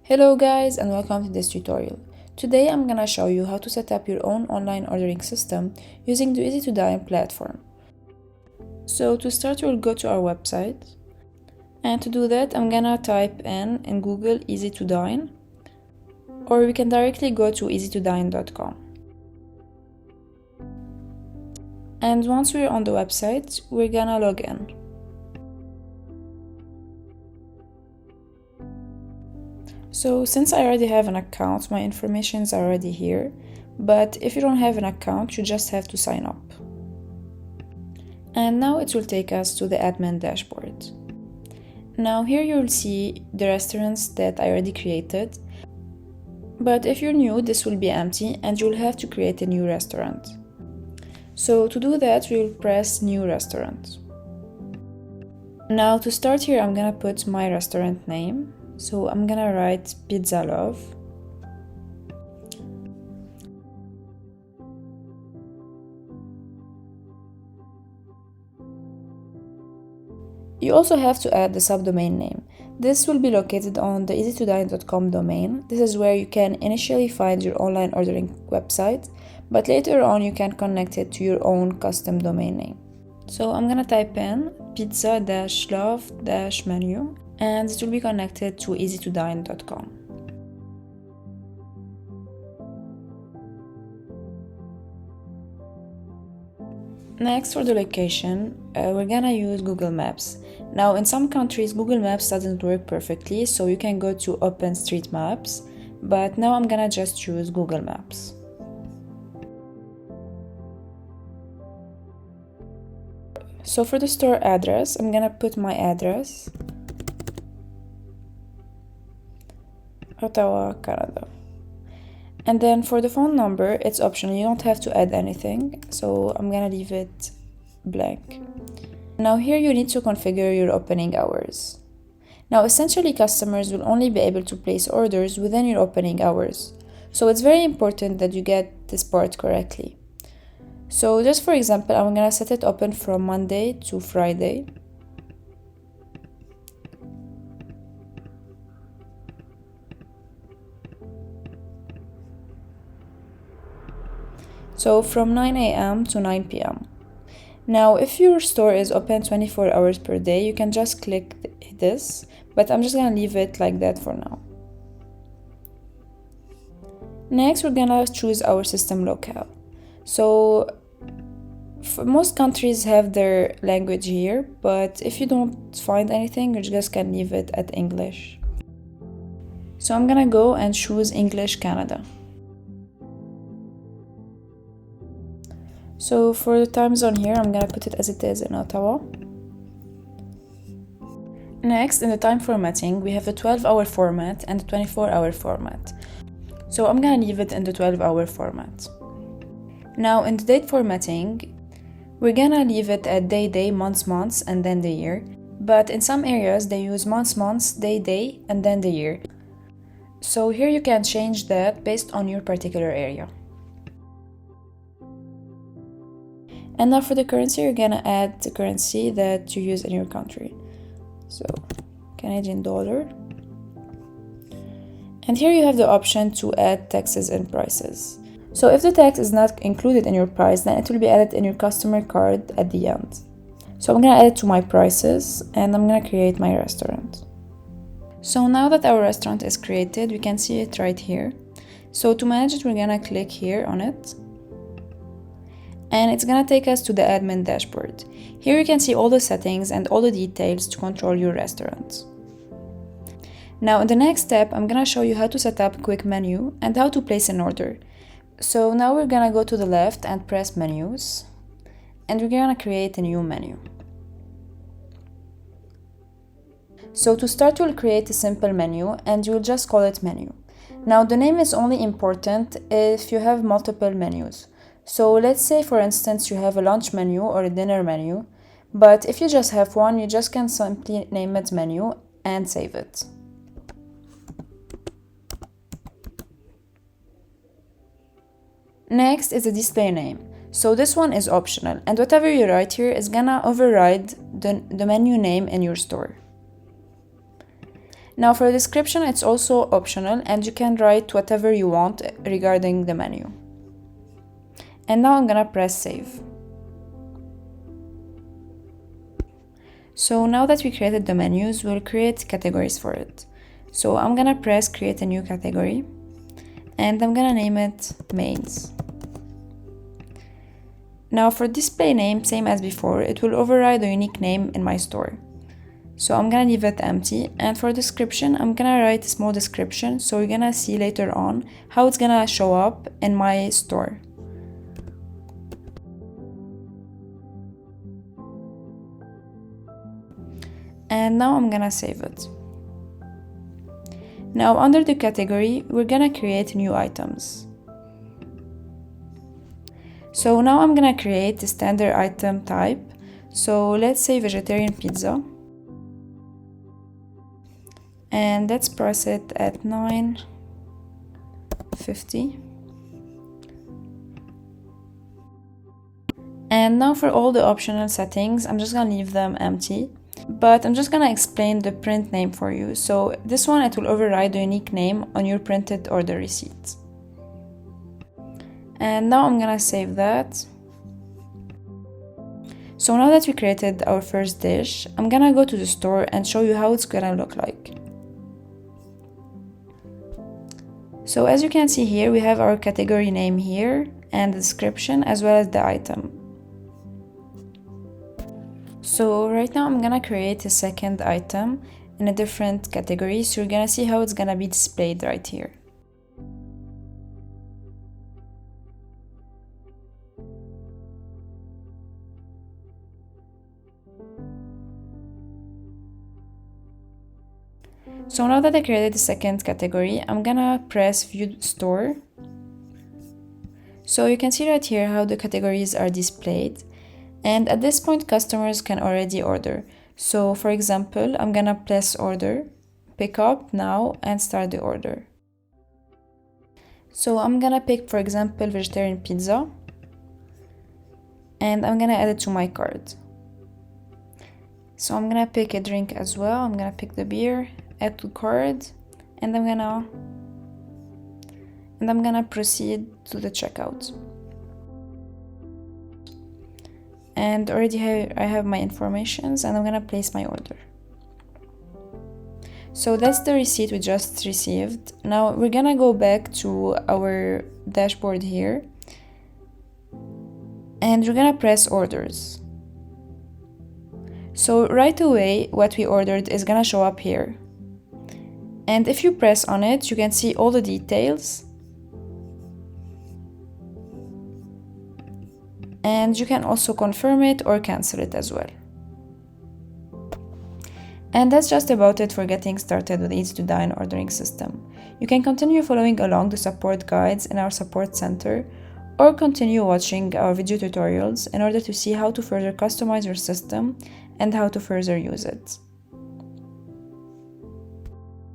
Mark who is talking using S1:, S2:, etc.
S1: Hello guys and welcome to this tutorial. Today I'm gonna show you how to set up your own online ordering system using the Easy2Dine platform. So to start we'll go to our website, and to do that I'm gonna type in Google Easy2Dine, or we can directly go to easy2dine.com. And once we're on the website we're gonna log in. So since I already have an account, my information is already here, but if you don't have an account, you just have to sign up. And now it will take us to the admin dashboard. Now here you'll see the restaurants that I already created, but if you're new, this will be empty and you'll have to create a new restaurant. So to do that, we'll press New Restaurant. Now to start here, I'm gonna put my restaurant name. So I'm gonna write Pizza Love. You also have to add the subdomain name. This will be located on the easy2dine.com domain. This is where you can initially find your online ordering website, but later on you can connect it to your own custom domain name. So I'm gonna type in pizza-love-menu, and it will be connected to easy2dine.com. Next, for the location, we're gonna use Google Maps. Now in some countries Google Maps doesn't work perfectly, so you can go to OpenStreetMaps, but now I'm gonna just choose Google Maps. So for the store address, I'm gonna put my address, Ottawa, Canada. And then for the phone number, it's optional, you don't have to add anything, so I'm gonna leave it blank. Now here you need to configure your opening hours. Now essentially customers will only be able to place orders within your opening hours, so it's very important that you get this part correctly. So just for example, I'm gonna set it open from Monday to Friday. So from 9 a.m. to 9 p.m. Now if your store is open 24 hours per day, you can just click this, but I'm just gonna leave it like that for now. Next we're gonna choose our system locale. So most countries have their language here, but if you don't find anything, you just can leave it at English. So I'm gonna go and choose English Canada. So for the time zone here, I'm gonna put it as it is in Ottawa. Next, in the time formatting, we have the 12-hour format and the 24-hour format. So I'm gonna leave it in the 12-hour format. Now in the date formatting, we're gonna leave it at day, months, and then the year. But in some areas, they use months, day, and then the year. So here you can change that based on your particular area. And now for the currency, you're gonna add the currency that you use in your country. So, Canadian dollar. And here you have the option to add taxes and prices. So if the tax is not included in your price, then it will be added in your customer card at the end. So I'm gonna add it to my prices, and I'm gonna create my restaurant. So now that our restaurant is created, we can see it right here. So to manage it, we're gonna click here on it, and it's gonna take us to the admin dashboard. Here you can see all the settings and all the details to control your restaurant. Now in the next step, I'm gonna show you how to set up a quick menu and how to place an order. So now we're gonna go to the left and press menus, and we're gonna create a new menu. So to start, we'll create a simple menu and you'll just call it menu. Now the name is only important if you have multiple menus. So let's say for instance you have a lunch menu or a dinner menu, but if you just have one, you just can simply name it menu and save it. Next is the display name. So this one is optional, and whatever you write here is gonna override the menu name in your store. Now for the description, it's also optional and you can write whatever you want regarding the menu. And now I'm gonna press save. So now that we created the menus, we'll create categories for it. So I'm gonna press create a new category and I'm gonna name it mains. Now for display name, same as before, it will override the unique name in my store. So I'm gonna leave it empty, and for description, I'm gonna write a small description so you're gonna see later on how it's gonna show up in my store. And now I'm gonna save it. Now under the category, we're gonna create new items. So now I'm gonna create a standard item type. So let's say vegetarian pizza. And let's price it at $9.50. And now for all the optional settings, I'm just gonna leave them empty. But I'm just gonna explain the print name for you. So this one, it will override the unique name on your printed order receipt. And now I'm gonna save that. So now that we created our first dish, I'm gonna go to the store and show you how it's gonna look like. So as you can see here, we have our category name here and the description as well as the item. So right now I'm gonna create a second item in a different category, so you're gonna see how it's gonna be displayed right here. So now that I created the second category, I'm gonna press View Store. So you can see right here how the categories are displayed. And at this point, customers can already order. So for example, I'm gonna press order, pick up now, and start the order. So I'm gonna pick, for example, vegetarian pizza. And I'm gonna add it to my cart. So I'm gonna pick a drink as well. I'm gonna pick the beer, add to cart, and I'm gonna proceed to the checkout. And already I have my informations, and I'm gonna place my order. So that's the receipt we just received. Now we're gonna go back to our dashboard here, and we're gonna press orders. So right away, what we ordered is gonna show up here. And if you press on it, you can see all the details. And you can also confirm it or cancel it as well. And that's just about it for getting started with Eats to Dine ordering system. You can continue following along the support guides in our support center, or continue watching our video tutorials in order to see how to further customize your system and how to further use it.